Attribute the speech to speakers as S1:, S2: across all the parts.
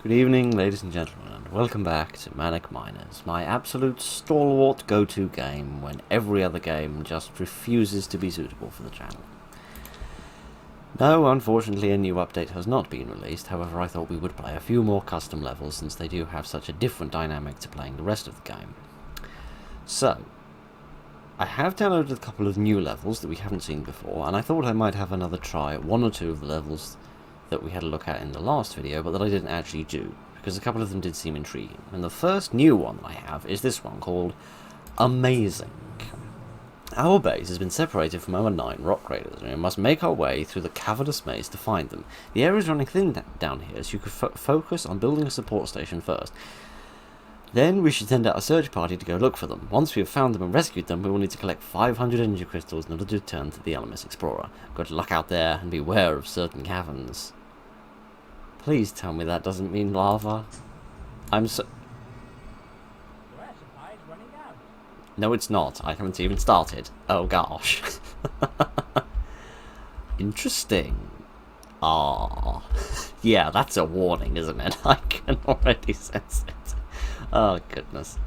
S1: Good evening, ladies and gentlemen, and welcome back to Manic Miners, my absolute stalwart go-to game when every other game just refuses to be suitable for the channel. No, unfortunately a new update has not been released, however I thought we would play a few more custom levels since they do have such a different dynamic to playing the rest of the game. So, I have downloaded a couple of new levels that we haven't seen before, and I thought I might have another try at one or two of the levels that we had a look at in the last video, but that I didn't actually do, because a couple of them did seem intriguing. And the first new one that I have is this one, called aMAZEing. Our base has been separated from our 9 rock craters, and we must make our way through the cavernous maze to find them. The area is running thin down here, so you could focus on building a support station first. Then we should send out a search party to go look for them. Once we have found them and rescued them, we will need to collect 500 energy crystals in order to return to the LMS Explorer. Good luck out there, and beware of certain caverns. Please tell me that doesn't mean lava. I'm so... No, it's not. I haven't even started. Oh, gosh. Interesting. Ah. Yeah, that's a warning, isn't it? I can already sense it. Oh, goodness.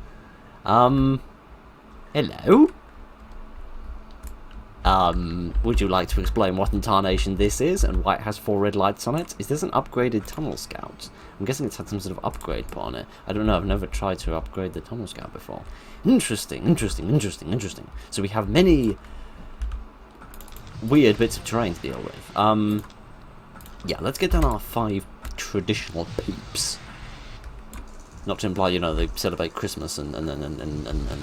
S1: Hello? Would you like to explain what in tarnation this is, and why it has 4 red lights on it? Is this an upgraded Tunnel Scout? I'm guessing it's had some sort of upgrade put on it. I don't know, I've never tried to upgrade the Tunnel Scout before. Interesting. So we have many weird bits of terrain to deal with. Yeah, let's get down our 5 traditional peeps. Not to imply, they celebrate Christmas and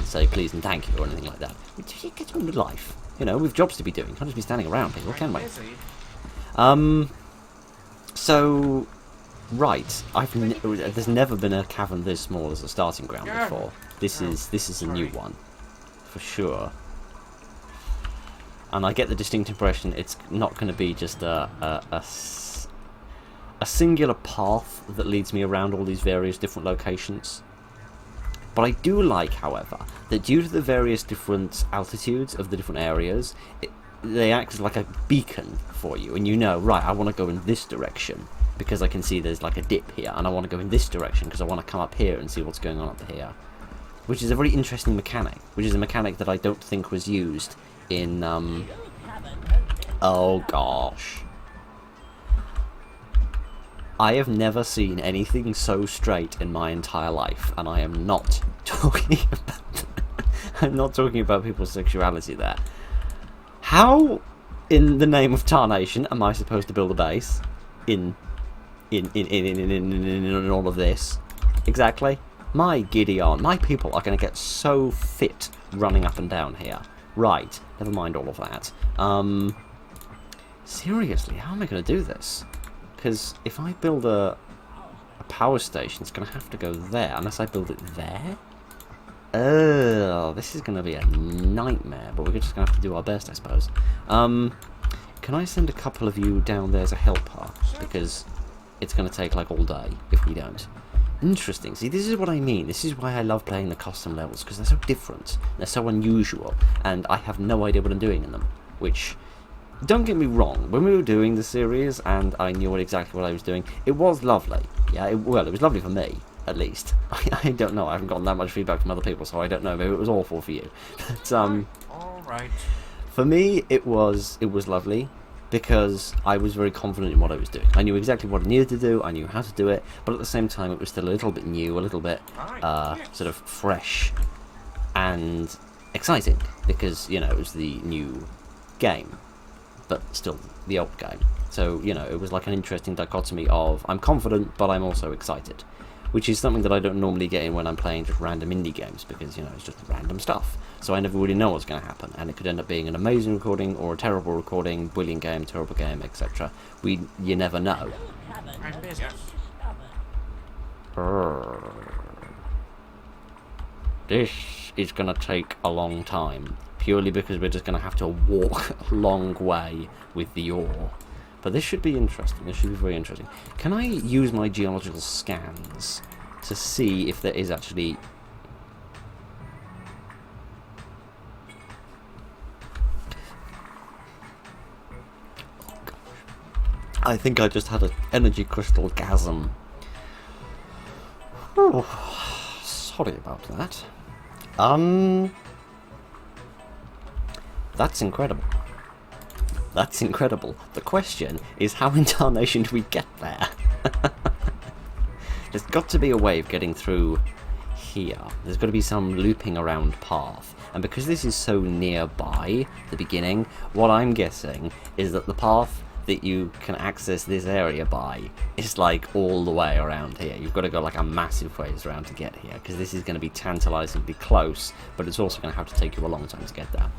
S1: say please and thank you or anything like that. Get on with life. We've jobs to be doing. Can't just be standing around, people, can we? So, right. There's never been a cavern this small as a starting ground before. This is a new one, for sure. And I get the distinct impression it's not going to be just a singular path that leads me around all these various different locations. But I do like, however, that due to the various different altitudes of the different areas, they act as like a beacon for you, and right, I want to go in this direction because I can see there's like a dip here, and I want to go in this direction because I want to come up here and see what's going on up here. Which is a very interesting mechanic, which is a mechanic that I don't think was used in, oh gosh. I have never seen anything so straight in my entire life, and I am not talking about I'm not talking about people's sexuality there. How, in the name of tarnation, am I supposed to build a base in all of this? Exactly. My Gideon, my people are going to get so fit running up and down here. Right, never mind all of that. Seriously, how am I going to do this? Because if I build a power station, it's going to have to go there, unless I build it there. Oh, this is going to be a nightmare, but we're just going to have to do our best, I suppose. Can I send a couple of you down there as a helper? Because it's going to take like all day if we don't. Interesting. See, this is what I mean. This is why I love playing the custom levels, because they're so different. They're so unusual, and I have no idea what I'm doing in them, which... Don't get me wrong, when we were doing the series and I knew exactly what I was doing, it was lovely. Yeah, it was lovely for me, at least. I don't know, I haven't gotten that much feedback from other people, so I don't know, maybe it was awful for you. But,
S2: Alright.
S1: For me, it was lovely, because I was very confident in what I was doing. I knew exactly what I needed to do, I knew how to do it, but at the same time it was still a little bit new, a little bit, sort of fresh and exciting, because, it was the new game. But still the old game. So, it was like an interesting dichotomy of I'm confident, but I'm also excited. Which is something that I don't normally get in when I'm playing just random indie games, because, it's just random stuff. So I never really know what's going to happen, and it could end up being an amazing recording, or a terrible recording, brilliant game, terrible game, etc. You never know. This is going to take a long time. Purely because we're just going to have to walk a long way with the ore. But this should be interesting. This should be very interesting. Can I use my geological scans to see if there is actually... I think I just had an energy crystal gasm. Oh, sorry about that. That's incredible. That's incredible. The question is, how in tarnation do we get there? There's got to be a way of getting through here. There's got to be some looping around path. And because this is so nearby the beginning, what I'm guessing is that the path that you can access this area by is like all the way around here. You've got to go like a massive ways around to get here, because this is going to be tantalizingly close, but it's also going to have to take you a long time to get there.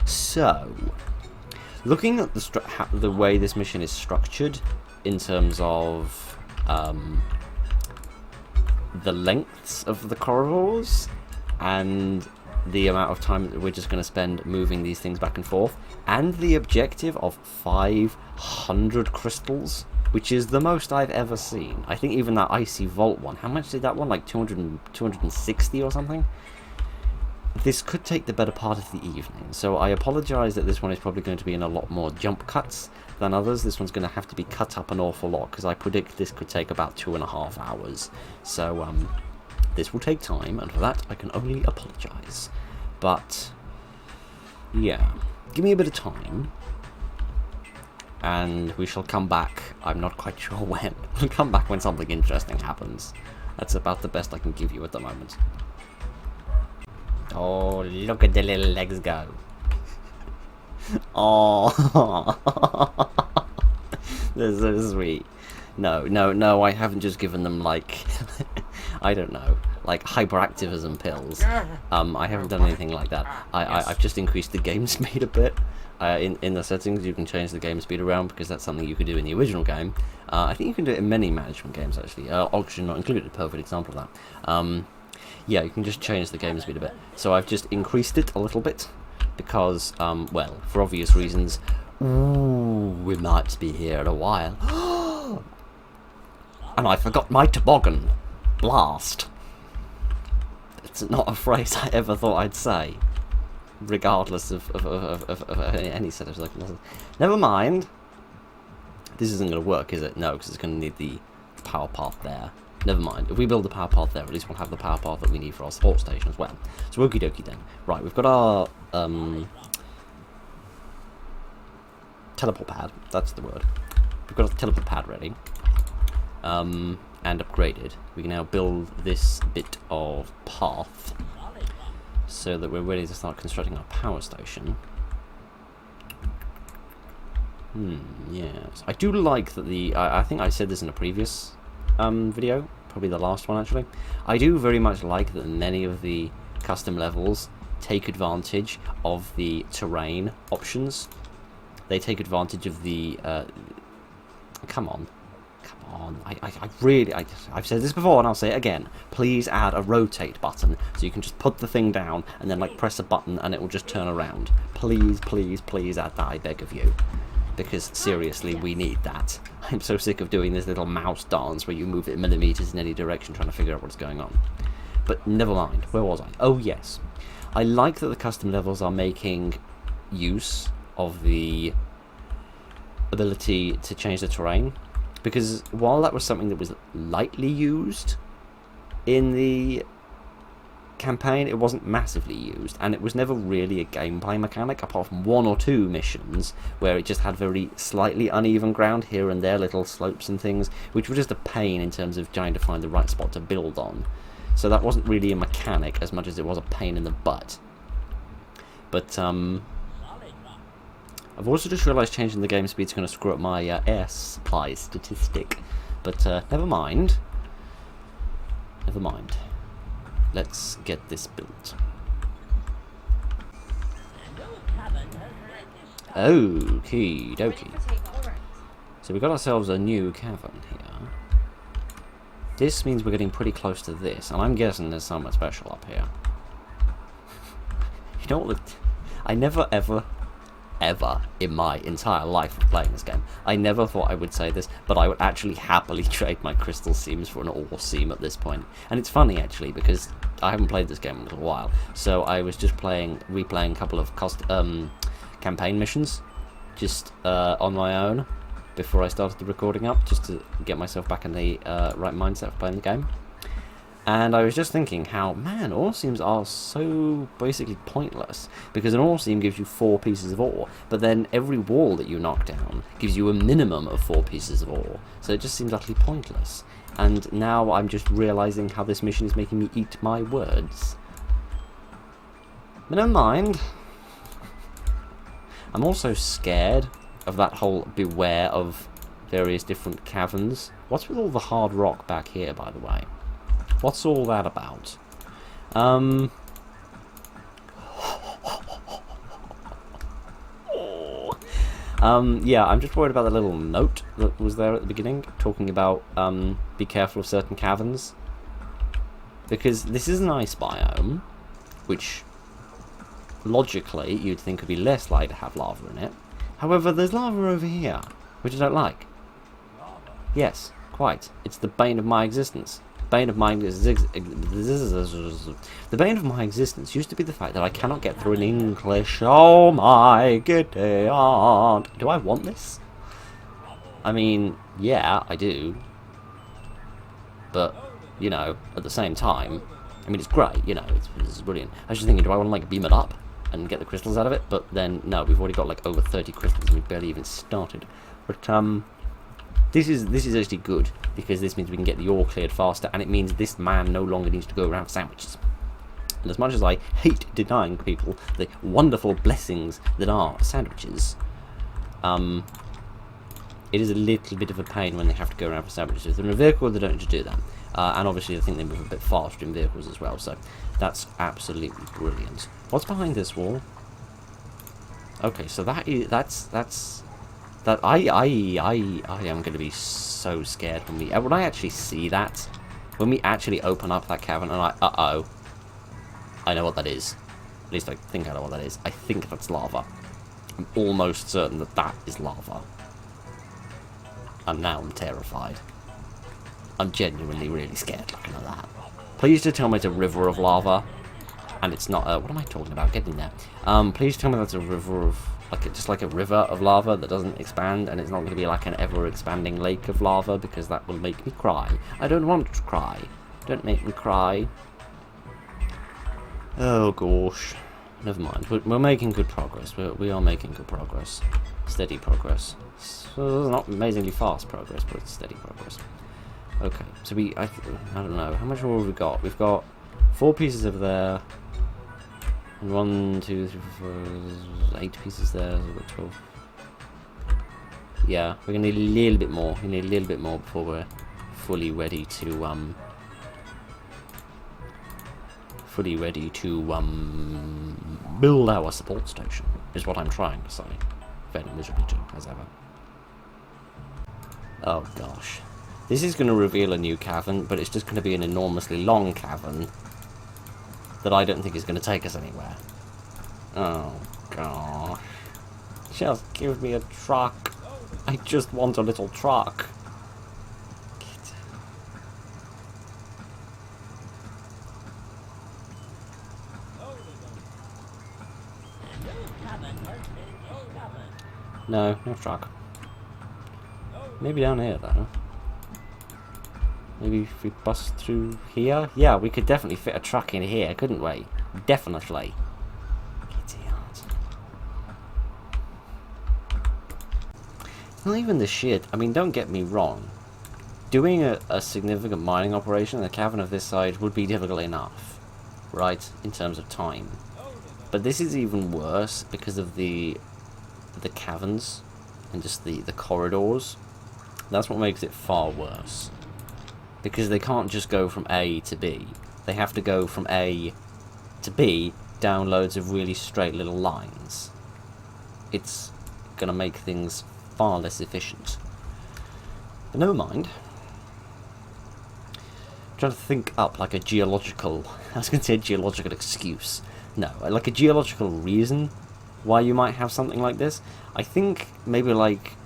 S1: So, looking at the way this mission is structured in terms of the lengths of the corridors and the amount of time that we're just going to spend moving these things back and forth, and the objective of 500 crystals, which is the most I've ever seen. I think even that Icy Vault one, how much did that one? Like 260 or something? This could take the better part of the evening, so I apologise that this one is probably going to be in a lot more jump cuts than others. This one's going to have to be cut up an awful lot, because I predict this could take about 2.5 hours. So, this will take time, and for that I can only apologise. But, yeah, give me a bit of time, and we shall come back. I'm not quite sure when. We'll come back when something interesting happens. That's about the best I can give you at the moment. Oh, look at the little legs go. Oh, this is so sweet. No, I haven't just given them, like, I don't know, like hyperactivism pills. I haven't done anything like that. I've just increased the game speed a bit. In the settings, you can change the game speed around, because that's something you could do in the original game. I think you can do it in many management games, actually. Oxygen not included, a perfect example of that. Yeah, you can just change the game speed a bit. So I've just increased it a little bit, because, well, for obvious reasons. Ooh, we might be here in a while. And I forgot my toboggan. Blast. It's not a phrase I ever thought I'd say, regardless of any set of circumstances. Never mind. This isn't going to work, is it? No, because it's going to need the power path there. Never mind. If we build the power path there, at least we'll have the power path that we need for our support station as well. So okie dokie then. Right, we've got our teleport pad. That's the word. We've got a teleport pad ready. And upgraded. We can now build this bit of path so that we're ready to start constructing our power station. Yes. I do like that I think I said this in a previous video, probably the last one actually. I do very much like that many of the custom levels take advantage of the terrain options. They take advantage of the come on, I've said this before and I'll say it again. Please add a rotate button so you can just put the thing down and then like press a button and it will just turn around. Please, please, please add that, I beg of you. Because seriously, we need that. I'm so sick of doing this little mouse dance where you move it millimeters in any direction trying to figure out what's going on. But never mind, where was I? Oh yes, I like that the custom levels are making use of the ability to change the terrain, because while that was something that was lightly used in the campaign, it wasn't massively used, and it was never really a gameplay mechanic apart from 1 or 2 missions where it just had very slightly uneven ground here and there, little slopes and things, which were just a pain in terms of trying to find the right spot to build on. So that wasn't really a mechanic as much as it was a pain in the butt. But I've also just realised changing the game speed is going to screw up my air supply statistic, but never mind. Never mind. Let's get this built. Okie dokie. So we got ourselves a new cavern here. This means we're getting pretty close to this, and I'm guessing there's something special up here. You know what? I never ever in my entire life of playing this game, I never thought I would say this, but I would actually happily trade my crystal seams for an ore seam at this point. And it's funny actually, because I haven't played this game in a little while, so I was just replaying a couple of campaign missions just on my own before I started the recording up, just to get myself back in the right mindset of playing the game. And I was just thinking how, man, ore seams are so basically pointless, because an ore seam gives you 4 pieces of ore, but then every wall that you knock down gives you a minimum of 4 pieces of ore, so it just seems utterly pointless. And now I'm just realising how this mission is making me eat my words. But never mind. I'm also scared of that whole beware of various different caverns. What's with all the hard rock back here, by the way? What's all that about? Yeah, I'm just worried about the little note that was there at the beginning, talking about, be careful of certain caverns. Because this is an ice biome, which, logically, you'd think would be less likely to have lava in it. However, there's lava over here, which I don't like. Yes, quite. It's the bane of my existence. The bane of my existence used to be the fact that I cannot get through an English. Oh my god. Do I want this? I mean, yeah, I do. But, you know, at the same time, I mean, it's great, you know, it's brilliant. I was just thinking, do I want to, like, beam it up and get the crystals out of it? But then, no, we've already got, like, over 30 crystals and we've barely even started. But, This is actually good, because this means we can get the ore cleared faster, and it means this man no longer needs to go around for sandwiches. And as much as I hate denying people the wonderful blessings that are sandwiches, it is a little bit of a pain when they have to go around for sandwiches. If they're in a vehicle, they don't need to do that. And obviously I think they move a bit faster in vehicles as well, so that's absolutely brilliant. What's behind this wall? Okay, so I am going to be so scared when I actually see that, when we actually open up that cavern and uh-oh, I know what that is. At least I think I know what that is. I think that's lava. I'm almost certain that that is lava. And now I'm terrified. I'm genuinely really scared looking at that. Please do tell me it's a river of lava, and it's not, what am I talking about? Get in there. Please tell me that's a river of, just like a river of lava that doesn't expand, and it's not going to be like an ever-expanding lake of lava, because that will make me cry. I don't want to cry. Don't make me cry. Oh gosh. Never mind. We're making good progress. We are making good progress. Steady progress. So not amazingly fast progress, but it's steady progress. Okay, so I don't know. How much more have we got? We've got 4 pieces over there. And 1, 2, 3, 4, 8 pieces there, so we've got 12. Yeah, we're gonna need a little bit more. We need a little bit more before we're fully ready to build our support station, is what I'm trying to say. Fairly miserably too, as ever. Oh gosh. This is gonna reveal a new cavern, but it's just gonna be an enormously long cavern that I don't think is going to take us anywhere. Oh, gosh. Just give me a truck. I just want a little truck. No, no truck. Maybe down here, though. Maybe if we bust through here? Yeah, we could definitely fit a truck in here, couldn't we? Definitely. Not even the shit. I mean, don't get me wrong. Doing a significant mining operation in a cavern of this size would be difficult enough, right? In terms of time. But this is even worse because of the caverns and just the corridors. That's what makes it far worse. Because they can't just go from A to B. They have to go from A to B down loads of really straight little lines. It's gonna make things far less efficient. But never mind. I'm trying to think up like a geological... I was gonna say a geological excuse. No, like a geological reason why you might have something like this. I think maybe like...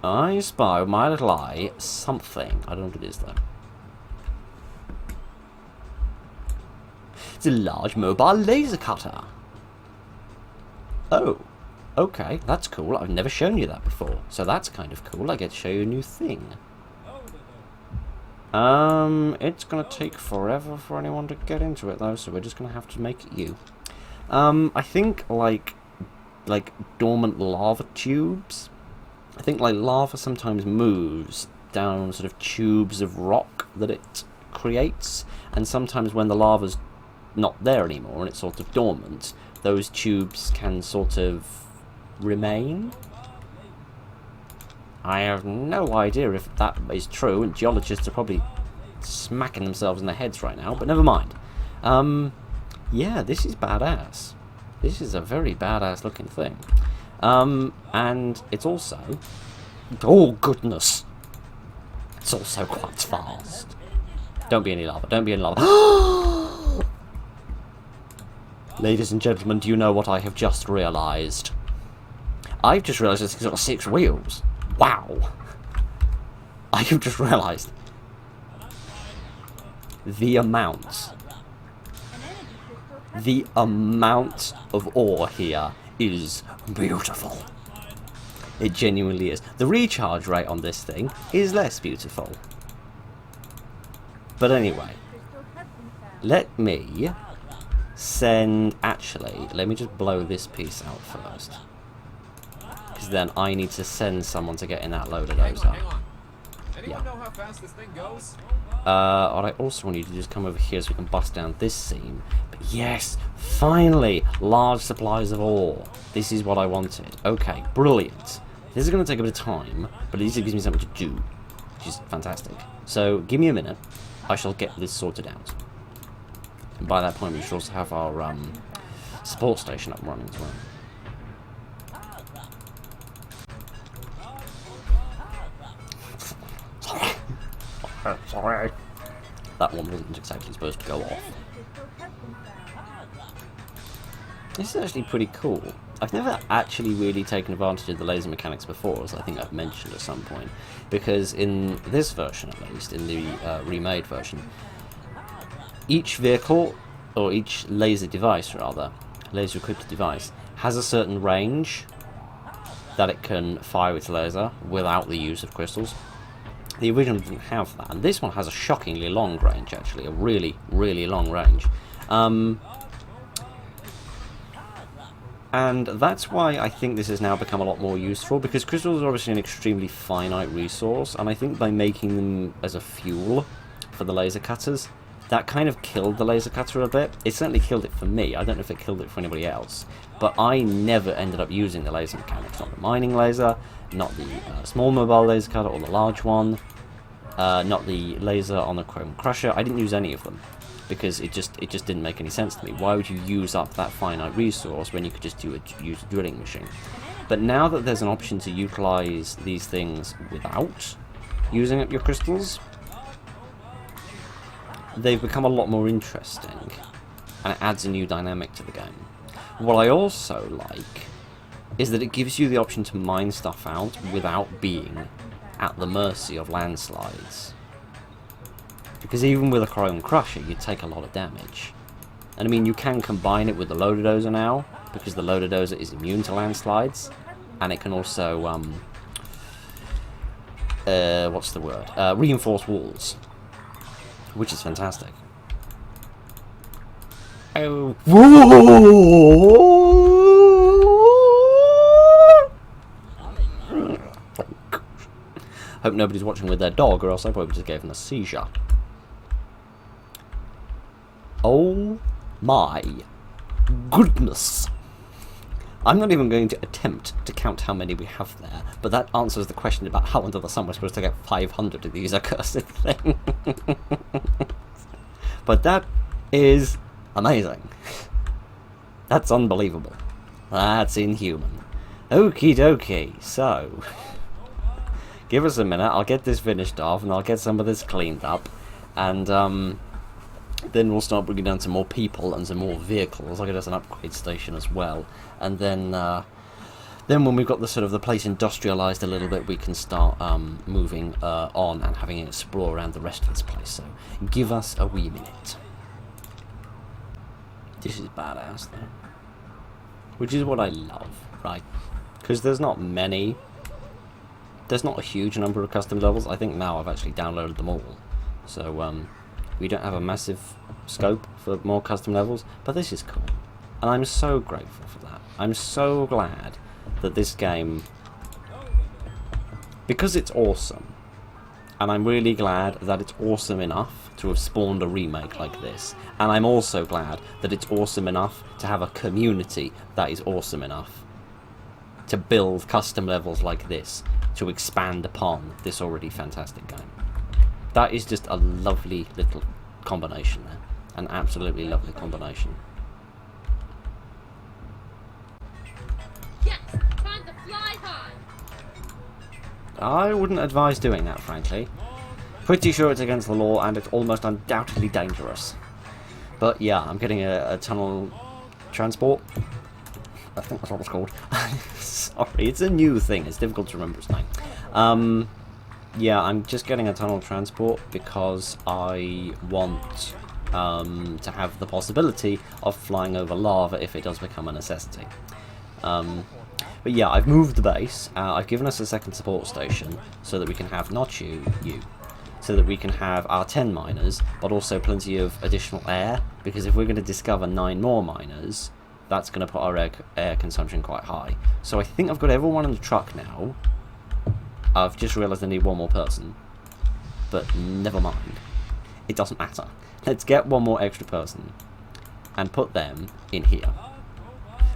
S1: I spy with my little eye something. I don't know what it is though. It's a large mobile laser cutter. Oh, okay, that's cool. I've never shown you that before, so that's kind of cool. I get to show you a new thing. It's gonna take forever for anyone to get into it though, so we're just gonna have to make it you. I think like dormant lava tubes. I think like lava sometimes moves down sort of tubes of rock that it creates, and sometimes when the lava's not there anymore and it's sort of dormant, those tubes can sort of remain. I have no idea if that is true, and geologists are probably smacking themselves in their heads right now, but never mind. Yeah, this is badass. This is a very badass looking thing. And it's also... Oh, goodness! It's also quite fast. Don't be any lava, don't be any lava. Ladies and gentlemen, do you know what I have just realised? I've just realised this thing's got 6 wheels. Wow! I have just realised the amount of ore here is beautiful. It genuinely is. The recharge rate on this thing is less beautiful. But anyway, let me send... Actually, let me just blow this piece out first. Because then I need to send someone to get in that load of those up.
S2: Anyone know how fast this thing goes?
S1: What I also want you to do is come over here so we can bust down this seam. But yes, finally, large supplies of ore. This is what I wanted. Okay, brilliant. This is going to take a bit of time, but at least it gives me something to do, which is fantastic. So, give me a minute. I shall get this sorted out. And by that point, we should also have our support station up and running as well. Sorry. That one wasn't exactly supposed to go off. This is actually pretty cool. I've never actually really taken advantage of the laser mechanics before, as I think I've mentioned at some point, because in this version at least, in the remade version, each vehicle, or each laser device rather, laser equipped device, has a certain range that it can fire its laser without the use of crystals. The original didn't have that, and this one has a shockingly long range actually, a really, really long range. And that's why I think this has now become a lot more useful, because crystals are obviously an extremely finite resource, and I think by making them as a fuel for the laser cutters, that kind of killed the laser cutter a bit. It certainly killed it for me. I don't know if it killed it for anybody else, but I never ended up using the laser mechanics. Not the mining laser, not the small mobile laser cutter or the large one, not the laser on the chrome crusher. I didn't use any of them, because it just didn't make any sense to me. Why would you use up that finite resource when you could just use a drilling machine? But now that there's an option to utilize these things without using up your crystals, they've become a lot more interesting, and it adds a new dynamic to the game. What I also like is that it gives you the option to mine stuff out without being at the mercy of landslides. Because even with a chrome crusher, you take a lot of damage. And I mean, you can combine it with the loader dozer now, because the loader dozer is immune to landslides, and it can also, what's the word? Reinforce walls, which is fantastic. Oh. Hope nobody's watching with their dog, or else I probably just gave them a seizure. Oh my goodness. I'm not even going to attempt to count how many we have there, but that answers the question about how under the sun we're supposed to get 500 of these accursed things. But that is amazing. That's unbelievable. That's inhuman. Okie dokie, so... give us a minute, I'll get this finished off, and I'll get some of this cleaned up, and then we'll start bringing down some more people and some more vehicles. I'll get us an upgrade station as well, and then when we've got the sort of the place industrialised a little bit, we can start moving on and having an explore around the rest of this place. So give us a wee minute. This is badass though, which is what I love, right? Because there's not many. There's not a huge number of custom levels. I think now I've actually downloaded them all. So we don't have a massive scope for more custom levels, but this is cool. And I'm so grateful for that. I'm so glad that this game, because it's awesome, and I'm really glad that it's awesome enough to have spawned a remake like this. And I'm also glad that it's awesome enough to have a community that is awesome enough to build custom levels like this, to expand upon this already fantastic game. That is just a lovely little combination there. An absolutely lovely combination.
S3: Yes, time to fly high.
S1: I wouldn't advise doing that, frankly. Pretty sure it's against the law, and it's almost undoubtedly dangerous. But yeah, I'm getting a tunnel transport. I think that's what it's called. Sorry, it's a new thing. It's difficult to remember its name. Yeah, I'm just getting a tunnel transport because I want to have the possibility of flying over lava if it does become a necessity. But yeah, I've moved the base. I've given us a second support station so that we can have, not you, so that we can have our 10 miners, but also plenty of additional air, because if we're going to discover 9 more miners, that's going to put our air consumption quite high. So I think I've got everyone in the truck now. I've just realised I need one more person, but never mind. It doesn't matter. Let's get one more extra person and put them in here.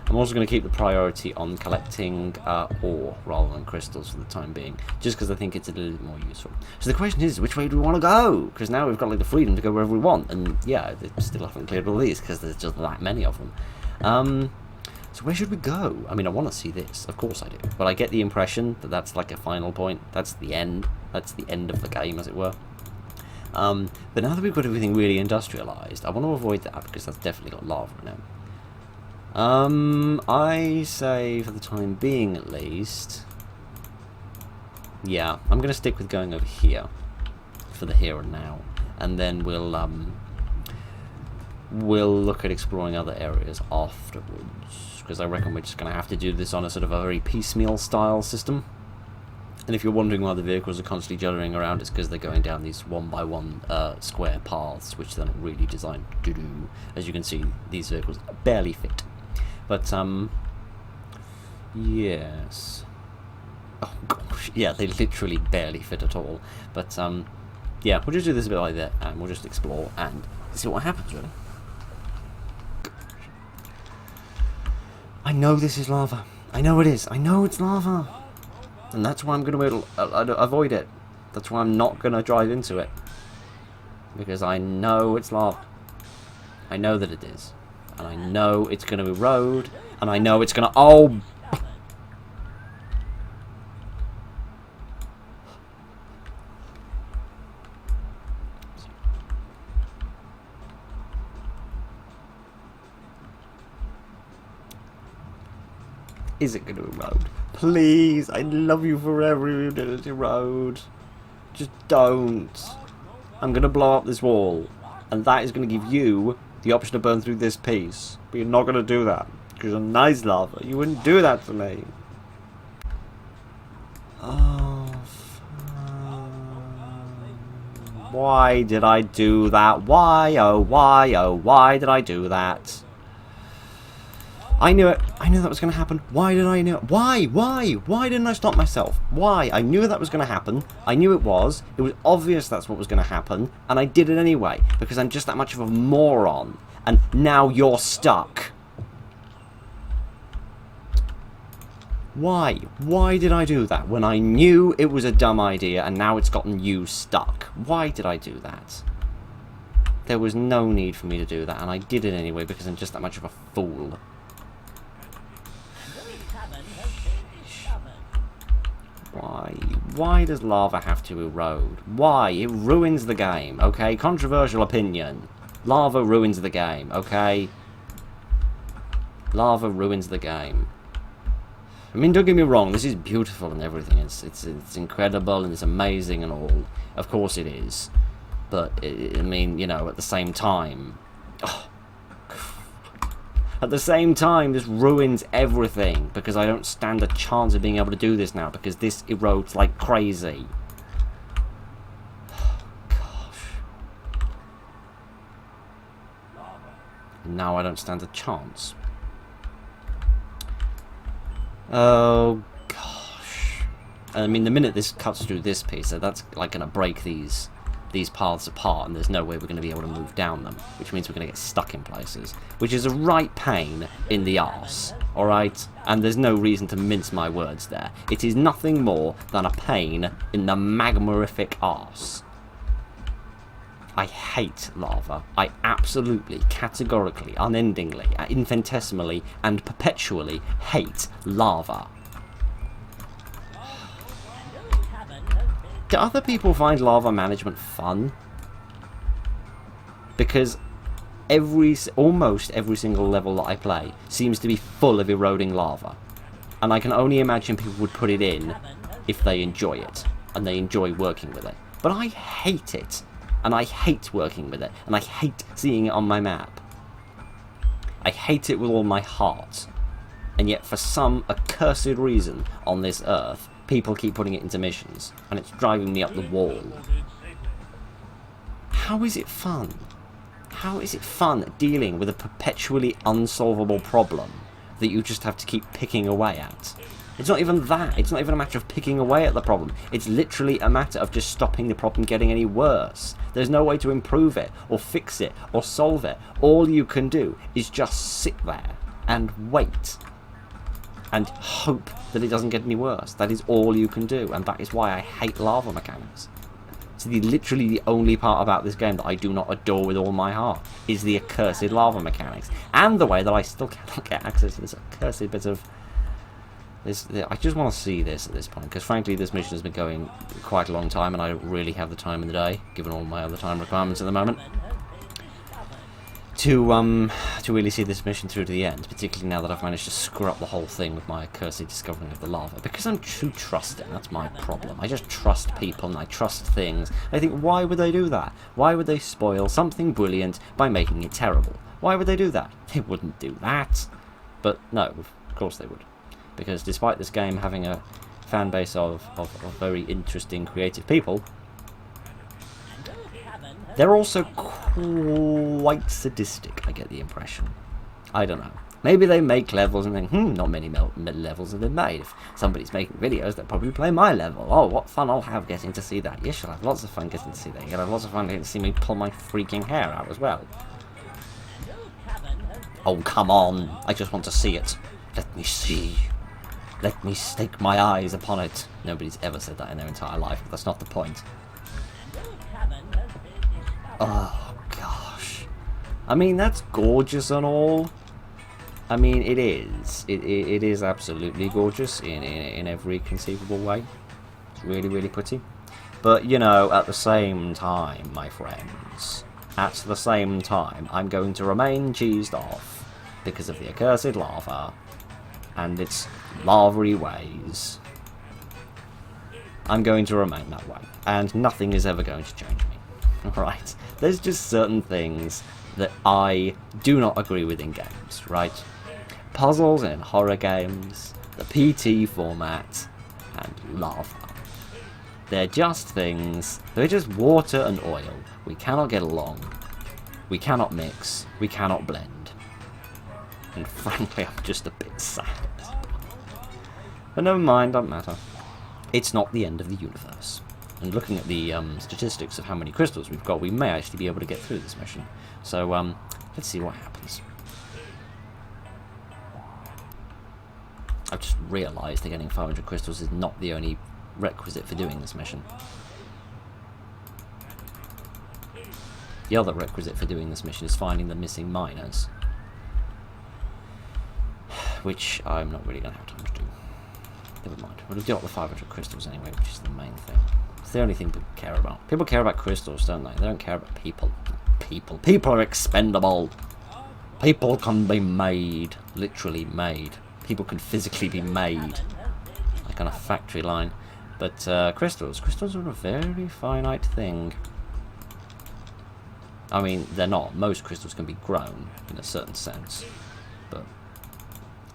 S1: I'm also going to keep the priority on collecting ore rather than crystals for the time being, just because I think it's a little bit more useful. So the question is, which way do we want to go? Because now we've got like the freedom to go wherever we want, and yeah, they still haven't cleared all these because there's just that many of them. So where should we go? I mean, I want to see this, of course I do, but I get the impression that that's like a final point. That's the end. That's the end of the game, as it were. But now that we've got everything really industrialised, I want to avoid that because that's definitely got lava in it. I say, for the time being at least, yeah, I'm going to stick with going over here for the here and now, and then we'll look at exploring other areas afterwards, because I reckon we're just going to have to do this on a sort of a very piecemeal style system. And if you're wondering why the vehicles are constantly juddering around, it's because they're going down these one-by-one square paths, which they're not really designed to do. As you can see, these vehicles barely fit. But, yes. Oh, gosh, yeah, they literally barely fit at all. But, yeah, we'll just do this a bit like that, and we'll just explore and see what happens, really. I know this is lava. I know it is. I know it's lava. And that's why I'm going to avoid it. That's why I'm not going to drive into it. Because I know it's lava. I know that it is. And I know it's going to erode. And I know it's going to... Oh! Is it going to erode? Please, I love you forever, you did erode. Just don't. I'm going to blow up this wall. And that is going to give you the option to burn through this piece. But you're not going to do that. Because you're nice lava. You wouldn't do that to me. Oh, why did I do that? Why, oh why did I do that? I knew it. I knew that was going to happen. Why did I know it? Why? Why didn't I stop myself? Why? I knew that was going to happen. I knew it was. It was obvious that's what was going to happen. And I did it anyway. Because I'm just that much of a moron. And now you're stuck. Why? Why did I do that? When I knew it was a dumb idea and now it's gotten you stuck. Why did I do that? There was no need for me to do that. And I did it anyway because I'm just that much of a fool. Why? Why does lava have to erode? Why? It ruins the game, okay? Controversial opinion. Lava ruins the game, okay? Lava ruins the game. I mean, don't get me wrong, this is beautiful and everything. It's incredible and it's amazing and all. Of course it is. But, I mean, you know, at the same time... Oh. At the same time, this ruins everything, because I don't stand a chance of being able to do this now, because this erodes like crazy. Gosh. now I don't stand a chance. Oh, gosh. I mean, the minute this cuts through this piece, so that's like going to break these paths apart, and there's no way we're going to be able to move down them, which means we're going to get stuck in places, which is a right pain in the arse, alright? And there's no reason to mince my words there. It is nothing more than a pain in the magmarific arse. I hate lava. I absolutely, categorically, unendingly, infinitesimally, and perpetually hate lava. Do other people find lava management fun? Because almost every single level that I play seems to be full of eroding lava. And I can only imagine people would put it in if they enjoy it, and they enjoy working with it. But I hate it, and I hate working with it, and I hate seeing it on my map. I hate it with all my heart. And yet for some accursed reason on this earth, people keep putting it into missions, and it's driving me up the wall. How is it fun? How is it fun dealing with a perpetually unsolvable problem that you just have to keep picking away at? It's not even that. It's not even a matter of picking away at the problem. It's literally a matter of just stopping the problem getting any worse. There's no way to improve it, or fix it, or solve it. All you can do is just sit there and wait. And hope that it doesn't get any worse. That is all you can do, and that is why I hate lava mechanics. It's literally the only part about this game that I do not adore with all my heart, is the accursed lava mechanics. And the way that I still cannot get access to this accursed bit of... I just want to see this at this point, because frankly this mission has been going quite a long time, and I don't really have the time in the day, given all my other time requirements at the moment, to really see this mission through to the end, particularly now that I've managed to screw up the whole thing with my accursed discovering of the lava. Because I'm too trusting, that's my problem. I just trust people and I trust things. I think, why would they do that? Why would they spoil something brilliant by making it terrible? Why would they do that? They wouldn't do that. But no, of course they would. Because despite this game having a fan base of very interesting, creative people, they're also quite sadistic, I get the impression. I don't know. Maybe they make levels and think, not many levels have been made. If somebody's making videos, they'll probably play my level. Oh, what fun I'll have getting to see that. Yes, you'll have lots of fun getting to see that. You'll have lots of fun getting to see me pull my freaking hair out as well. Oh, come on. I just want to see it. Let me see. Let me stake my eyes upon it. Nobody's ever said that in their entire life, but that's not the point. Oh, gosh. I mean, that's gorgeous and all. I mean, it is. It is absolutely gorgeous in every conceivable way. It's really, really pretty. But, you know, at the same time, my friends, at the same time, I'm going to remain cheesed off because of the accursed lava and its lavery ways. I'm going to remain that way, and nothing is ever going to change me. Right? There's just certain things that I do not agree with in games, right? Puzzles in horror games, the PT format, and lava. They're just things, they're just water and oil. We cannot get along. We cannot mix. We cannot blend. And frankly, I'm just a bit sad. But never mind, don't matter. It's not the end of the universe. And looking at the statistics of how many crystals we've got, we may actually be able to get through this mission. So, let's see what happens. I've just realised that getting 500 crystals is not the only requisite for doing this mission. The other requisite for doing this mission is finding the missing miners. Which I'm not really going to have time to do. Never mind. We'll do all the 500 crystals anyway, which is the main thing. It's the only thing people care about. People care about crystals, don't they? They don't care about people. People are expendable. People can be made. Literally made. People can physically be made. Like on a factory line. But crystals are a very finite thing. I mean, they're not. Most crystals can be grown in a certain sense. But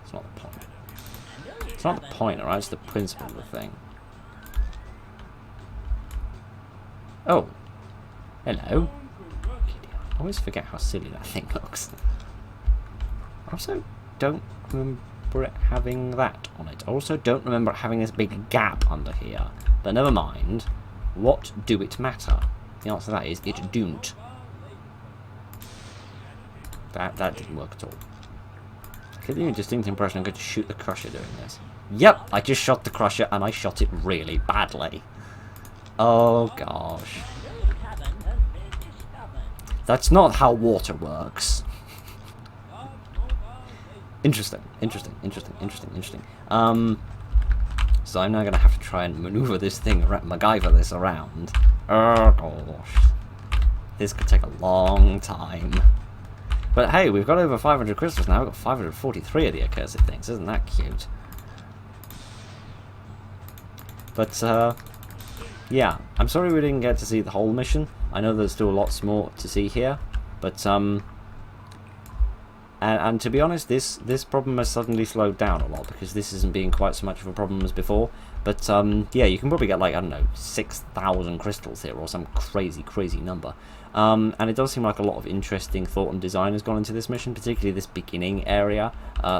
S1: it's not the point. It's not the point, alright? It's the principle of the thing. Oh. Hello. I always forget how silly that thing looks. I also don't remember it having that on it. I also don't remember it having this big gap under here. But never mind. What do it matter? The answer to that is it don't. That didn't work at all. I get the distinct impression I'm going to shoot the Crusher doing this. Yep, I just shot the Crusher and I shot it really badly. Oh gosh. That's not how water works. Interesting. So I'm now going to have to try and maneuver this thing, MacGyver this around. Oh gosh. This could take a long time. But hey, we've got over 500 crystals now. We've got 543 of the accursed things. Isn't that cute? But, yeah. I'm sorry we didn't get to see the whole mission. I know there's still lots more to see here. But, and to be honest, this problem has suddenly slowed down a lot, because this isn't being quite so much of a problem as before. But, yeah, you can probably get, like, I don't know, 6,000 crystals here, or some crazy number. And it does seem like a lot of interesting thought and design has gone into this mission, particularly this beginning area.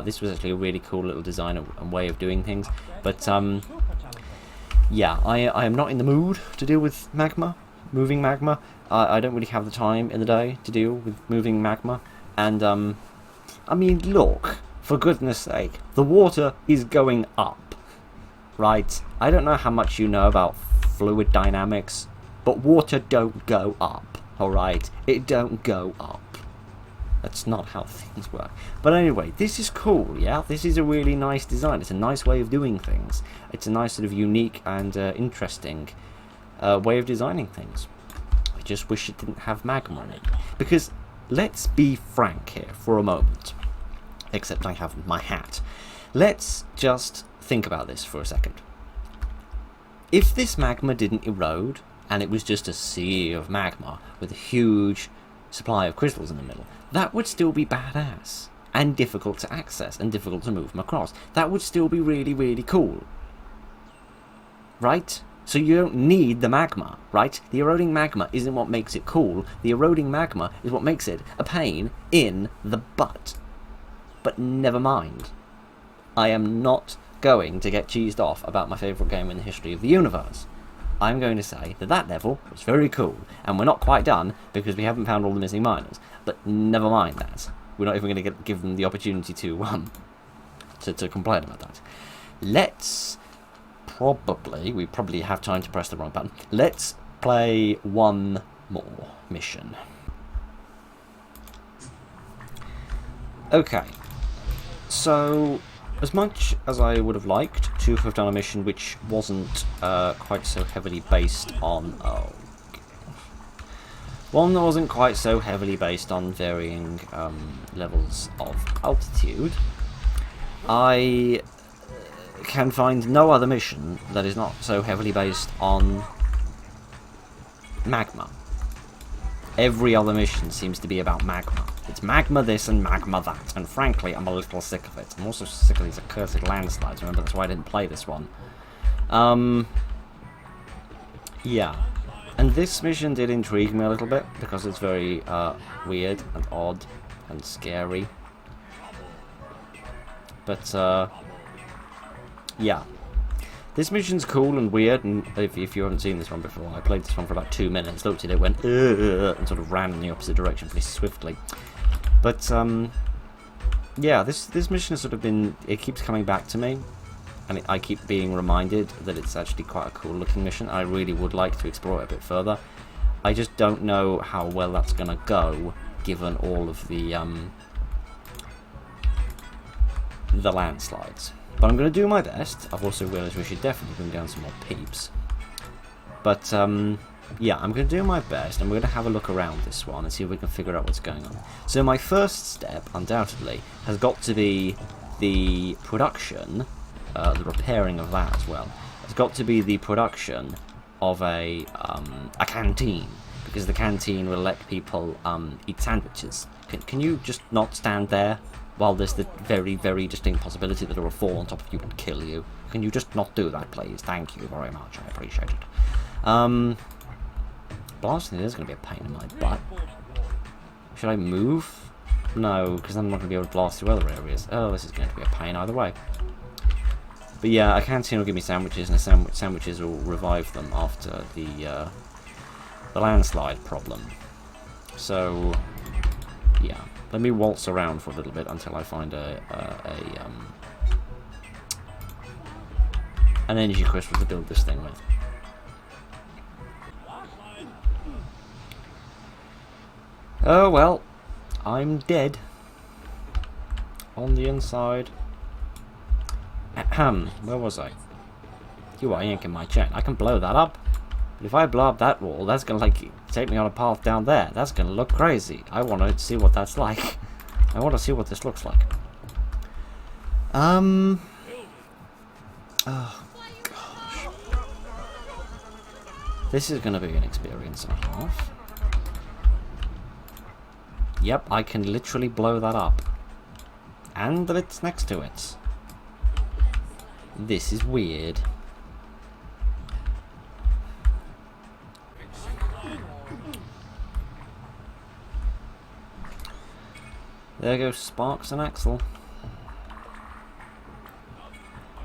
S1: This was actually a really cool little design and way of doing things. But, yeah, I am not in the mood to deal with magma, moving magma. I don't really have the time in the day to deal with moving magma. And, I mean, look, for goodness sake, the water is going up, right? I don't know how much you know about fluid dynamics, but water don't go up, alright? It don't go up. That's not how things work. But anyway, this is cool, yeah? This is a really nice design. It's a nice way of doing things. It's a nice sort of unique and interesting way of designing things. I just wish it didn't have magma in it. Because, let's be frank here for a moment. Except I have my hat. Let's just think about this for a second. If this magma didn't erode, and it was just a sea of magma with a huge supply of crystals in the middle, that would still be badass. And difficult to access, and difficult to move them across. That would still be really cool. Right? So you don't need the magma, right? The eroding magma isn't what makes it cool. The eroding magma is what makes it a pain in the butt. But never mind. I am not going to get cheesed off about my favourite game in the history of the universe. I'm going to say that that level was very cool, and we're not quite done because we haven't found all the missing miners. But never mind that. We're not even going to give them the opportunity to complain about that. Let's we probably have time to press the wrong button. Let's play one more mission. Okay. So, as much as I would have liked to have done a mission which wasn't quite so heavily based on... one that wasn't quite so heavily based on varying levels of altitude, I can find no other mission that is not so heavily based on magma. Every other mission seems to be about magma. It's magma this and magma that, and frankly, I'm a little sick of it. I'm also sick of these accursed landslides, remember, that's why I didn't play this one. Yeah. And this mission did intrigue me a little bit, because it's very weird and odd and scary. But, yeah. This mission's cool and weird, and if you haven't seen this one before, I played this one for about 2 minutes, looked at it, went, and sort of ran in the opposite direction pretty swiftly. But, yeah, this mission has sort of been, it keeps coming back to me, and I keep being reminded that it's actually quite a cool looking mission. I really would like to explore it a bit further. I just don't know how well that's going to go, given all of the landslides. But I'm going to do my best. I've also realised we should definitely bring down some more peeps. But, yeah, I'm going to do my best, and we're going to have a look around this one and see if we can figure out what's going on. So my first step, undoubtedly, has got to be the production, the repairing of that as well. It's got to be the production of a canteen, because the canteen will let people eat sandwiches. Can you just not stand there? While there's the very distinct possibility that it will fall on top of you and kill you. Can you just not do that, please? Thank you very much. I appreciate it. Blasting is going to be a pain in my butt. Should I move? No, because I'm not going to be able to blast through other areas. Oh, this is going to be a pain either way. But yeah, a canteen will give me sandwiches, and sandwiches will revive them after the landslide problem. So, yeah. Let me waltz around for a little bit until I find an energy crystal to build this thing with. Oh well, I'm dead. On the inside. Ahem, where was I? You are yanking my chain. I can blow that up. But if I blow up that wall, that's gonna like take me on a path down there. That's gonna look crazy. I wanna see what that's like. I wanna see what this looks like. Oh gosh. This is gonna be an experience and a half. Yep, I can literally blow that up. And the bits next to it. This is weird. There goes Sparks and Axel.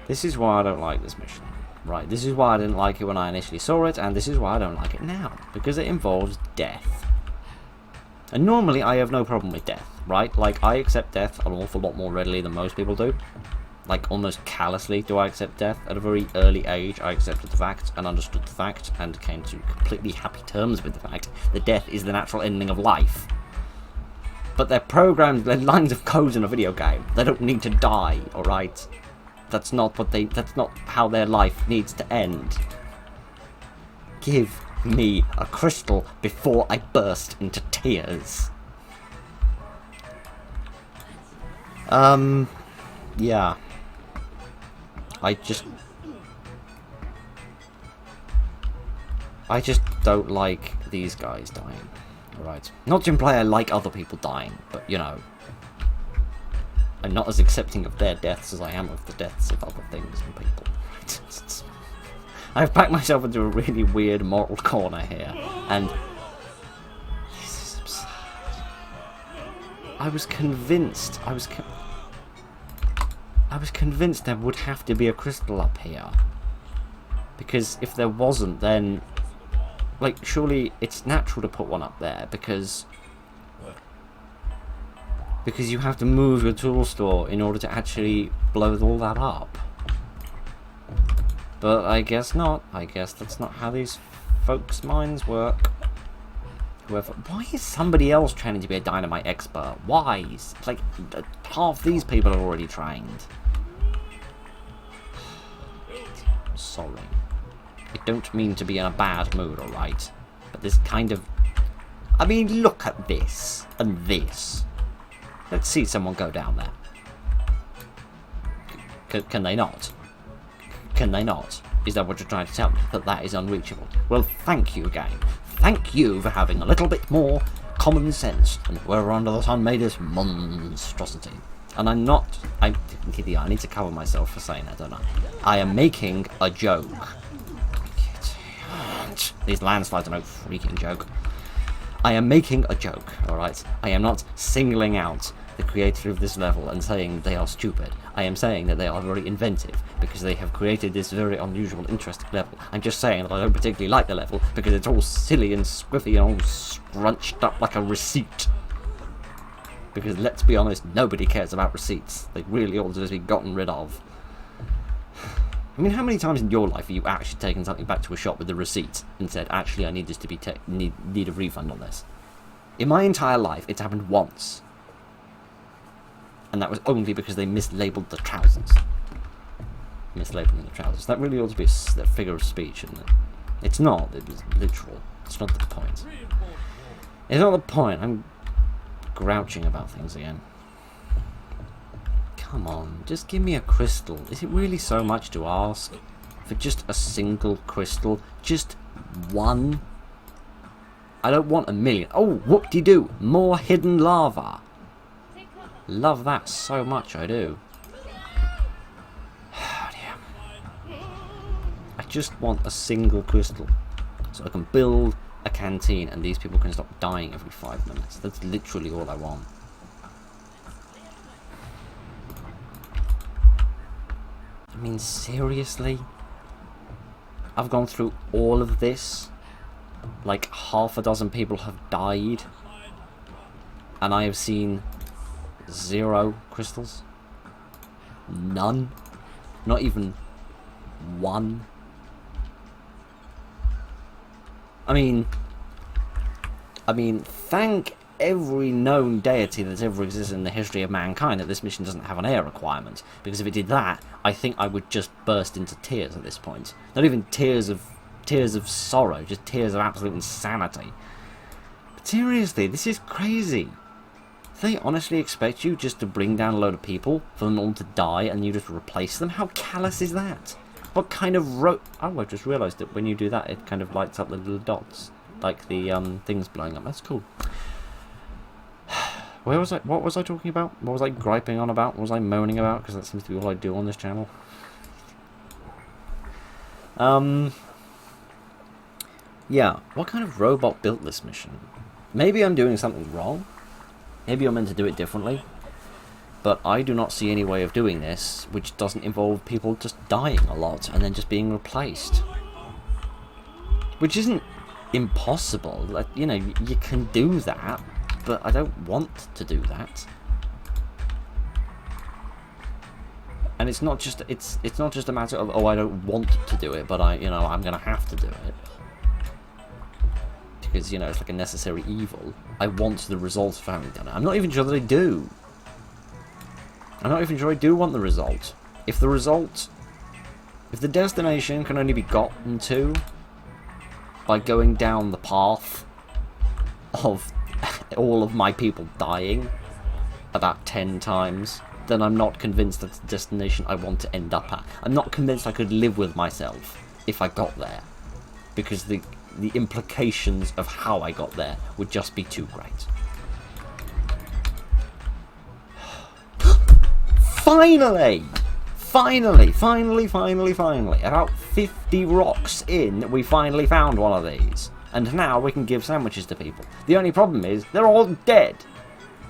S1: This is why I don't like this mission. Right, this is why I didn't like it when I initially saw it, and this is why I don't like it now. Because it involves death. And normally I have no problem with death, right? Like, I accept death an awful lot more readily than most people do. Like, almost callously do I accept death. At a very early age, I accepted the fact and understood the fact and came to completely happy terms with the fact that death is the natural ending of life. But they're programmed, they're lines of code in a video game. They don't need to die, alright? That's not how their life needs to end. Give me a crystal before I burst into tears. Yeah. I just don't like these guys dying. Alright. Not to imply I like other people dying, but you know. I'm not as accepting of their deaths as I am of the deaths of other things and people. I've backed myself into a really weird moral corner here, and this is absurd. I was convinced there would have to be a crystal up here. Because if there wasn't, then like surely it's natural to put one up there because you have to move your tool store in order to actually blow all that up. But I guess not. I guess that's not how these folks' minds work. Why is somebody else training to be a dynamite expert? Why? It's like half these people are already trained. I'm sorry. I don't mean to be in a bad mood, alright? But this kind of... I mean, look at this. And this. Let's see someone go down there. Can they not? Can they not? Is that what you're trying to tell me? That is unreachable? Well, thank you, game. Thank you for having a little bit more common sense than whoever under the sun made this monstrosity. And I need to cover myself for saying that, don't I? I am making a joke. These landslides are no freaking joke. I am making a joke, alright? I am not singling out the creator of this level and saying they are stupid. I am saying that they are very inventive because they have created this very unusual, interesting level. I'm just saying that I don't particularly like the level because it's all silly and squiffy and all scrunched up like a receipt. Because let's be honest, nobody cares about receipts. They really ought to just be gotten rid of. I mean, how many times in your life have you actually taken something back to a shop with a receipt and said, actually, I need this to be need a refund on this? In my entire life, it's happened once. And that was only because they mislabeled the trousers. Mislabeling the trousers. That really ought to be a figure of speech, isn't it? It's not. It was literal. It's not the point. It's not the point. I'm grouching about things again. Come on, just give me a crystal. Is it really so much to ask? For just a single crystal? Just one? I don't want a million. Oh, whoop-de-doo. More hidden lava. Love that so much, I do. Oh, dear. I just want a single crystal. So I can build a canteen and these people can stop dying every 5 minutes. That's literally all I want. I mean, seriously? I've gone through all of this. Like, half a dozen people have died. And I have seen 0 crystals. None. Not even 1. I mean, thank every known deity that's ever existed in the history of mankind that this mission doesn't have an air requirement. Because if it did that, I think I would just burst into tears at this point. Not even tears of sorrow, just tears of absolute insanity. But seriously, this is crazy. Do they honestly expect you just to bring down a load of people, for them all to die, and you just replace them? How callous is that? What kind of Oh, I just realised that when you do that, it kind of lights up the little dots. Like the things blowing up. That's cool. Where was I? What was I talking about? What was I griping on about? What was I moaning about? Because that seems to be all I do on this channel. Yeah, what kind of robot built this mission? Maybe I'm doing something wrong. Maybe I'm meant to do it differently. But I do not see any way of doing this which doesn't involve people just dying a lot and then just being replaced. Which isn't impossible. Like, you know, you can do that, but I don't want to do that. And it's not just a matter of, oh, I don't want to do it, but I'm gonna have to do it. Because, you know, it's like a necessary evil. I want the result of having done it. I'm not even sure that I do. I'm not even sure I do want the result. If the destination can only be gotten to by going down the path of all of my people dying about 10 times, then I'm not convinced that's the destination I want to end up at. I'm not convinced I could live with myself if I got there. Because the implications of how I got there would just be too great. Finally! About 50 rocks in, we finally found one of these. And now we can give sandwiches to people. The only problem is, they're all dead.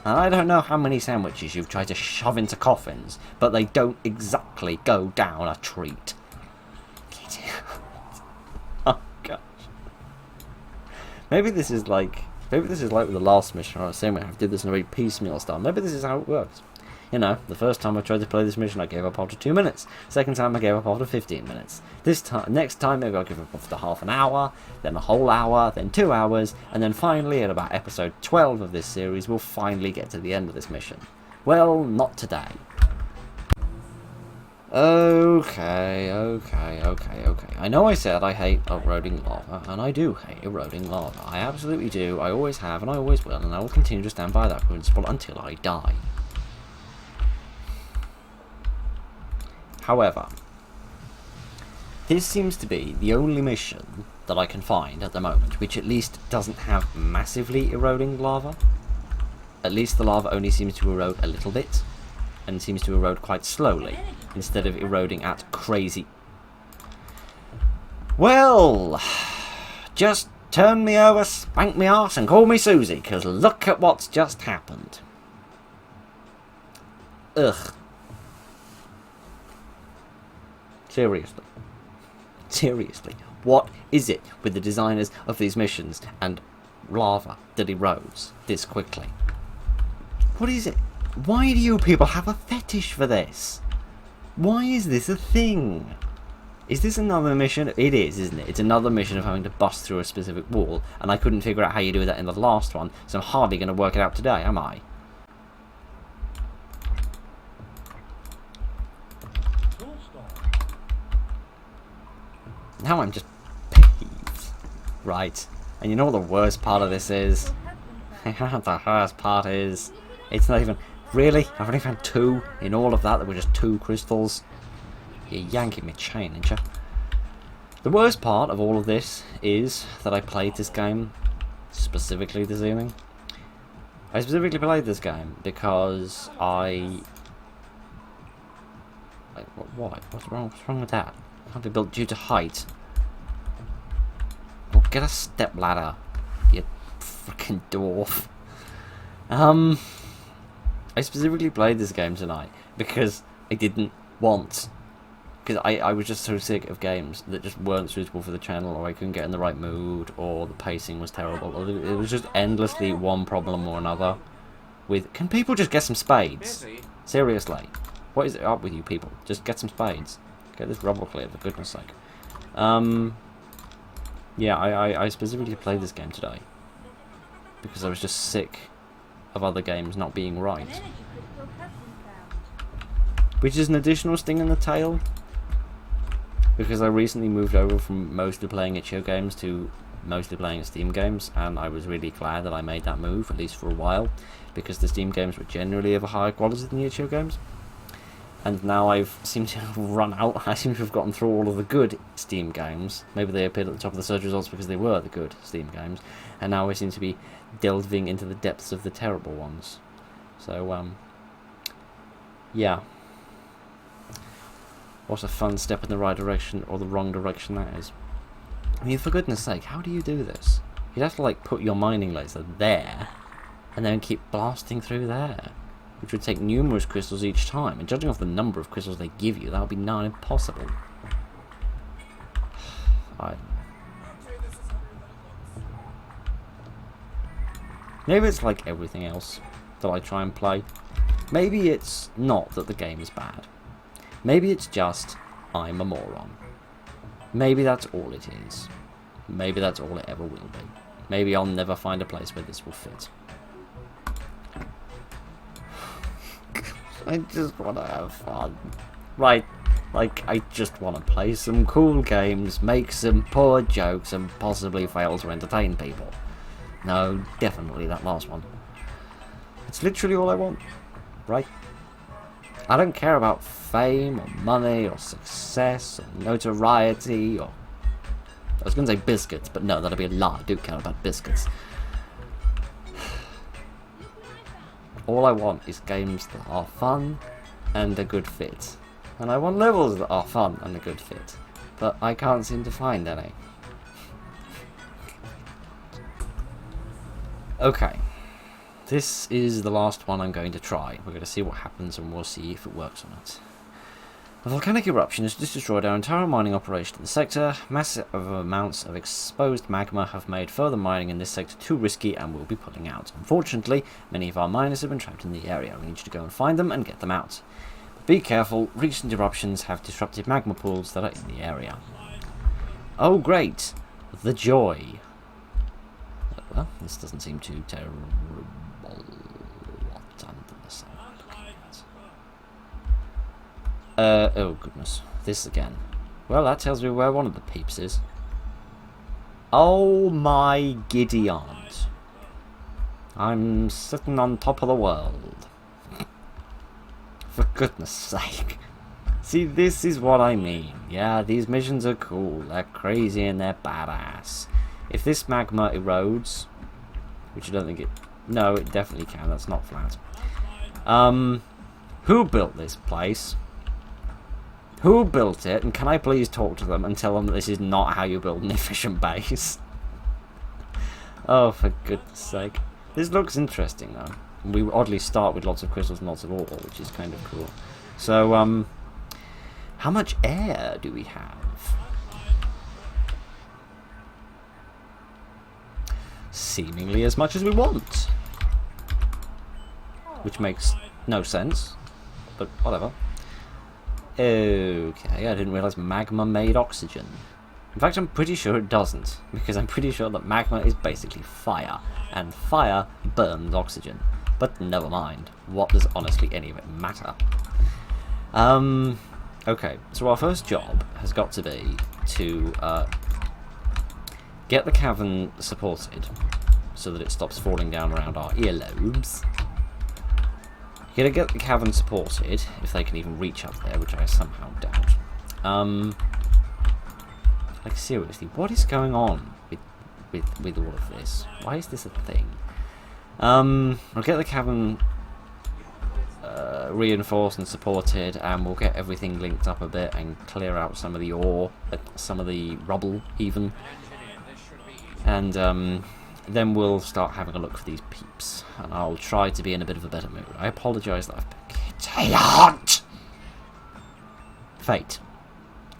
S1: And I don't know how many sandwiches you've tried to shove into coffins, but they don't exactly go down a treat. Oh, gosh. Maybe this is like with the last mission. I was saying we have to do this in a very piecemeal style. Maybe this is how it works. You know, the first time I tried to play this mission, I gave up after 2 minutes. Second time, I gave up after 15 minutes. Next time, maybe I'll give up after half an hour, then a whole hour, then 2 hours, and then finally, at about episode 12 of this series, we'll finally get to the end of this mission. Well, not today. Okay. I know I said I hate eroding lava, and I do hate eroding lava. I absolutely do. I always have, and I always will, and I will continue to stand by that principle until I die. However, this seems to be the only mission that I can find at the moment which at least doesn't have massively eroding lava. At least the lava only seems to erode a little bit, and seems to erode quite slowly, instead of eroding at crazy... Well, just turn me over, spank me arse, and call me Susie, because look at what's just happened. Ugh. Seriously, what is it with the designers of these missions and lava that erodes this quickly? What is it? Why do you people have a fetish for this? Why is this a thing? Is this another mission? It is, isn't it? It's another mission of having to bust through a specific wall, and I couldn't figure out how you do that in the last one, so I'm hardly going to work it out today, am I? Now I'm just peeved. Right. And you know what the worst part of this is? The worst part is... It's not even... Really? I've only found 2 in all of that were just 2 crystals. You're yanking me chain, ain't you? The worst part of all of this is that I played this game specifically this evening. I specifically played this game because I... Like, what? What's wrong with that? Can't be built due to height. Well, get a step ladder, you freaking dwarf. I specifically played this game tonight because I didn't want Because I was just so sick of games that just weren't suitable for the channel, or I couldn't get in the right mood, or the pacing was terrible, or it was just endlessly one problem or another. With, can people just get some spades? Seriously. What is it up with you people? Just get some spades. Get this rubble cleared, for goodness sake. Yeah, I specifically played this game today. Because I was just sick of other games not being right. Which is an additional sting in the tail. Because I recently moved over from mostly playing itch.io games to mostly playing Steam games, and I was really glad that I made that move, at least for a while, because the Steam games were generally of a higher quality than the itch.io games. And now I've seemed to have run out. I seem to have gotten through all of the good Steam games. Maybe they appeared at the top of the search results because they were the good Steam games, and now I seem to be delving into the depths of the terrible ones. So, yeah. What a fun step in the right direction, or the wrong direction that is. I mean, for goodness sake, how do you do this? You'd have to, like, put your mining laser there, and then keep blasting through there, which would take numerous crystals each time, and judging off the number of crystals they give you, that would be nigh impossible. Maybe it's like everything else that I try and play. Maybe it's not that the game is bad. Maybe it's just, I'm a moron. Maybe that's all it is. Maybe that's all it ever will be. Maybe I'll never find a place where this will fit. I just want to have fun. Right, like, I just want to play some cool games, make some poor jokes, and possibly fail to entertain people. No, definitely that last one. It's literally all I want. Right? I don't care about fame, or money, or success, or notoriety, or... I was going to say biscuits, but no, that'd be a lie. I do care about biscuits. All I want is games that are fun and a good fit. And I want levels that are fun and a good fit. But I can't seem to find any. Okay. This is the last one I'm going to try. We're going to see what happens and we'll see if it works or not. A volcanic eruption has just destroyed our entire mining operation in the sector. Massive amounts of exposed magma have made further mining in this sector too risky and will be pulling out. Unfortunately, many of our miners have been trapped in the area. We need you to go and find them and get them out. But be careful, recent eruptions have disrupted magma pools that are in the area. Oh great! The joy. Well, this doesn't seem too terrible. What under the sun? Oh goodness. This again. Well, that tells me where one of the peeps is. Oh my giddy aunt. I'm sitting on top of the world. For goodness sake. See, this is what I mean. Yeah, these missions are cool. They're crazy and they're badass. If this magma erodes, which I don't think it... No, it definitely can. That's not flat. Who built this place? Who built it? And can I please talk to them and tell them that this is not how you build an efficient base? Oh, for goodness sake. This looks interesting, though. We oddly start with lots of crystals, not at all, which is kind of cool. So, how much air do we have? Seemingly as much as we want. Which makes no sense, but whatever. Okay, I didn't realise magma made oxygen. In fact, I'm pretty sure it doesn't, because I'm pretty sure that magma is basically fire, and fire burns oxygen. But never mind, what does honestly any of it matter? Okay, so our first job has got to be to get the cavern supported so that it stops falling down around our earlobes. You're gonna get the cavern supported, if they can even reach up there, which I somehow doubt. Like seriously, what is going on with all of this? Why is this a thing? We'll get the cavern reinforced and supported, and we'll get everything linked up a bit and clear out some of the ore, some of the rubble even. And then we'll start having a look for these peeps, and I'll try to be in a bit of a better mood. I apologise that I've been... Fate.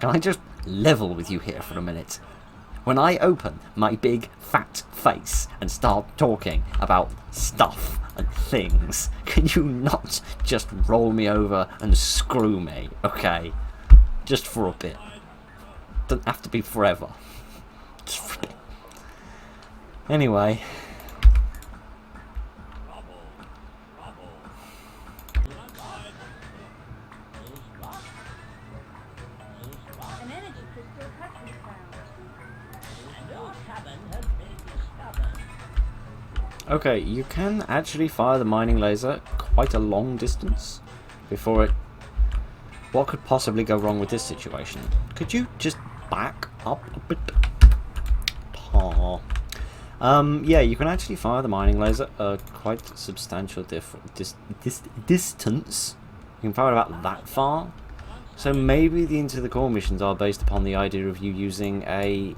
S1: Can I just level with you here for a minute? When I open my big fat face and start talking about stuff and things, can you not just roll me over and screw me, okay? Just for a bit. Doesn't have to be forever. Just for a bit. Anyway. Okay, you can actually fire the mining laser quite a long distance before it... What could possibly go wrong with this situation? Could you just back up a bit? Yeah, you can actually fire the mining laser quite substantial distance. You can fire it about that far. So maybe the Into the Core missions are based upon the idea of you using a...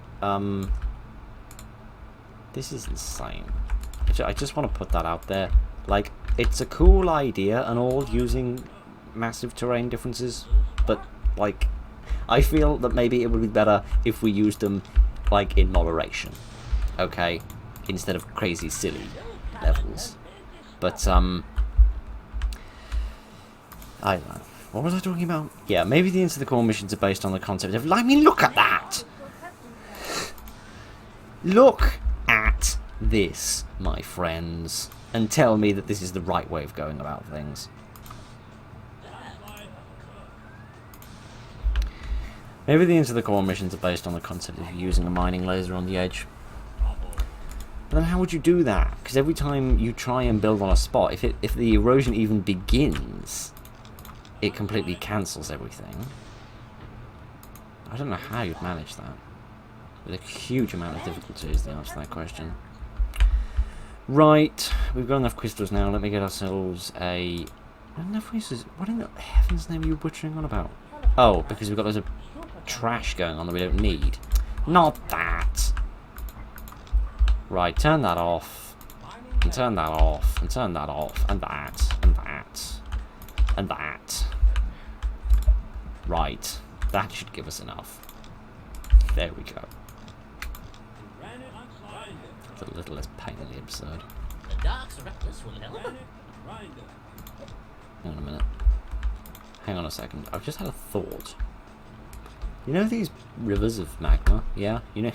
S1: This is insane. I just want to put that out there. Like, it's a cool idea and all, using massive terrain differences, but, like, I feel that maybe it would be better if we used them, like, in moderation. Okay? Instead of crazy, silly levels. But, I don't know. What was I talking about? Yeah, maybe the Into the Core missions are based on the concept of... I mean, look at that! Look at this, my friends, and tell me that this is the right way of going about things. Maybe the Into the Core missions are based on the concept of using a mining laser on the edge. But then how would you do that? Because every time you try and build on a spot, if the erosion even begins, it completely cancels everything. I don't know how you'd manage that. With a huge amount of difficulty is the answer to that question. Right, we've got enough crystals now. Let me get ourselves a... Enough resources. What in the heaven's name are you butchering on about? Oh, because we've got loads of trash going on that we don't need. Not that. Right, turn that off. And turn that off. And turn that off. And that. And that. And that. Right. That should give us enough. There we go. It's a little less painfully absurd. Hang on a minute. Hang on a second. I've just had a thought. You know these rivers of magma? Yeah? You know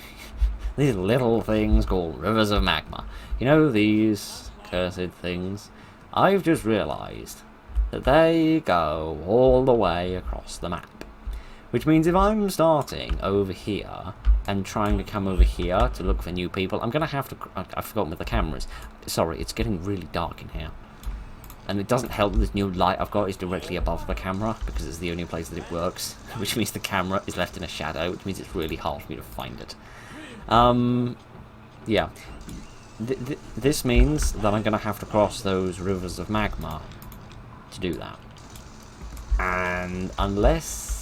S1: these little things called rivers of magma. You know these cursed things? I've just realised that they go all the way across the map. Which means if I'm starting over here and trying to come over here to look for new people, I'm going to have to... I've forgotten with the cameras. Sorry, it's getting really dark in here. And it doesn't help that this new light I've got is directly above the camera, because it's the only place that it works. Which means the camera is left in a shadow, which means it's really hard for me to find it. Yeah. This means that I'm going to have to cross those rivers of magma to do that. And unless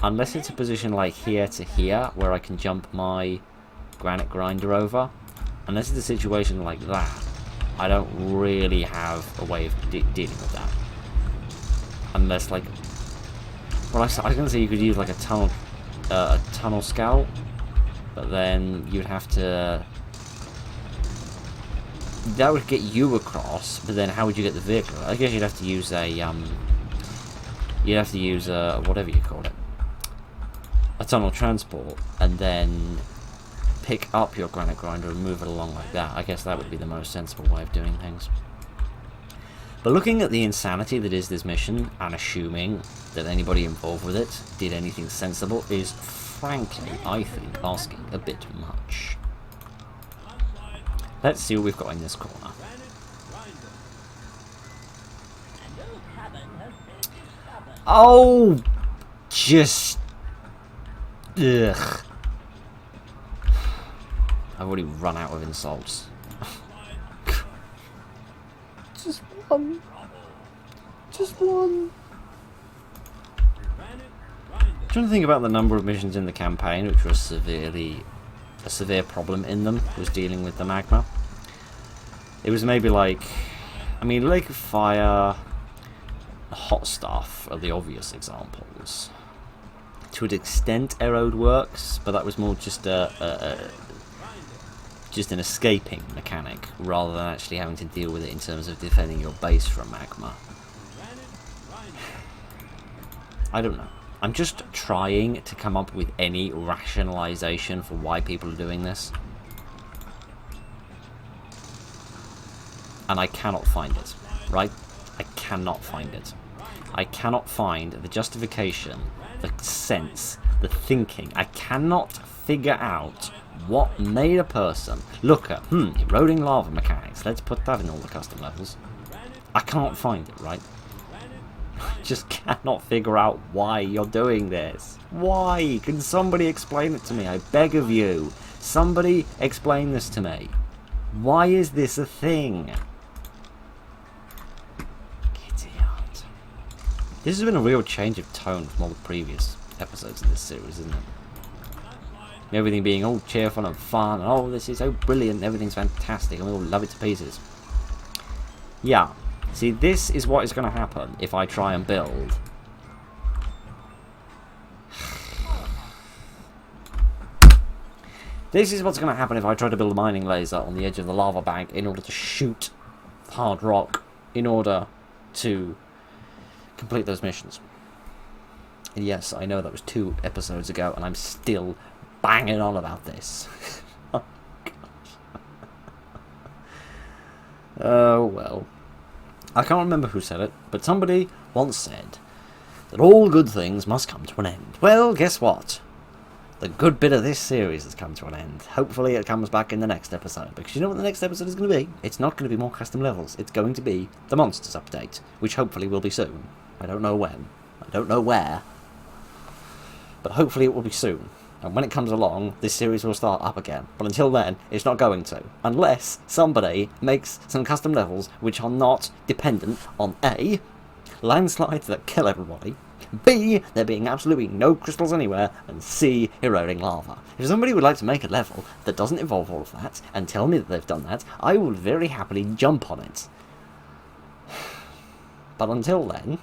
S1: it's a position like here to here, where I can jump my granite grinder over, unless it's a situation like that, I don't really have a way of dealing with that. Unless, like... Well, I was going to say you could use, like, a tunnel scout, but then you'd have to... That would get you across, but then how would you get the vehicle? I guess you'd have to use a, You'd have to use a... whatever you call it. A tunnel transport, and then pick up your granite grinder and move it along like that. I guess that would be the most sensible way of doing things. But looking at the insanity that is this mission, and assuming that anybody involved with it did anything sensible, is frankly, I think, asking a bit much. Let's see what we've got in this corner. Oh! Just... Ugh. I've already run out of insults. Just one. Just one. I'm trying to think about the number of missions in the campaign which were a severe problem in them was dealing with the magma. It was maybe like, I mean, Lake of Fire, Hot Stuff are the obvious examples. to an extent, Erode works, but that was more just just an escaping mechanic, rather than actually having to deal with it in terms of defending your base from magma. I don't know. I'm just trying to come up with any rationalization for why people are doing this. And I cannot find it, right? I cannot find it. I cannot find the justification, the sense, the thinking. I cannot figure out what made a person look at, eroding lava mechanics, let's put that in all the custom levels. I can't find it, right? I just cannot figure out why you're doing this. Why? Can somebody explain it to me? I beg of you. Somebody explain this to me. Why is this a thing? Idiot. This has been a real change of tone from all the previous episodes of this series, isn't it? Everything being all cheerful and fun, and oh, this is so brilliant, everything's fantastic, and we all love it to pieces. Yeah. See, this is what is going to happen if I try and build. This is what's going to happen if I try to build a mining laser on the edge of the lava bank in order to shoot hard rock in order to complete those missions. And yes, I know that was 2 episodes ago, and I'm still banging on about this. Oh, gosh. Oh, well. I can't remember who said it, but somebody once said that all good things must come to an end. Well, guess what? The good bit of this series has come to an end. Hopefully it comes back in the next episode, because you know what the next episode is going to be? It's not going to be more custom levels. It's going to be the Monsters update, which hopefully will be soon. I don't know when. I don't know where. But hopefully it will be soon. And when it comes along, this series will start up again. But until then, it's not going to. Unless somebody makes some custom levels which are not dependent on A, landslides that kill everybody, B, there being absolutely no crystals anywhere, and C, eroding lava. If somebody would like to make a level that doesn't involve all of that, and tell me that they've done that, I will very happily jump on it. But until then,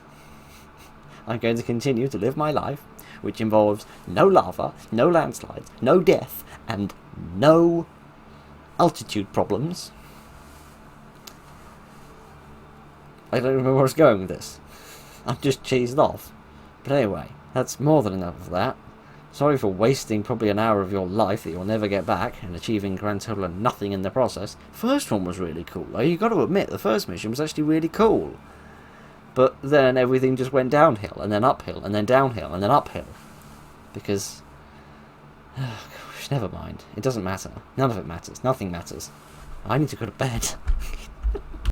S1: I'm going to continue to live my life, which involves no lava, no landslides, no death, and no altitude problems. I don't remember where I was going with this. I'm just cheesed off. But anyway, that's more than enough of that. Sorry for wasting probably an hour of your life that you'll never get back, and achieving grand total of nothing in the process. First one was really cool, though. You've got to admit, the first mission was actually really cool. But then everything just went downhill, and then uphill, and then downhill, and then uphill. Because... oh, gosh, never mind. It doesn't matter. None of it matters. Nothing matters. I need to go to bed.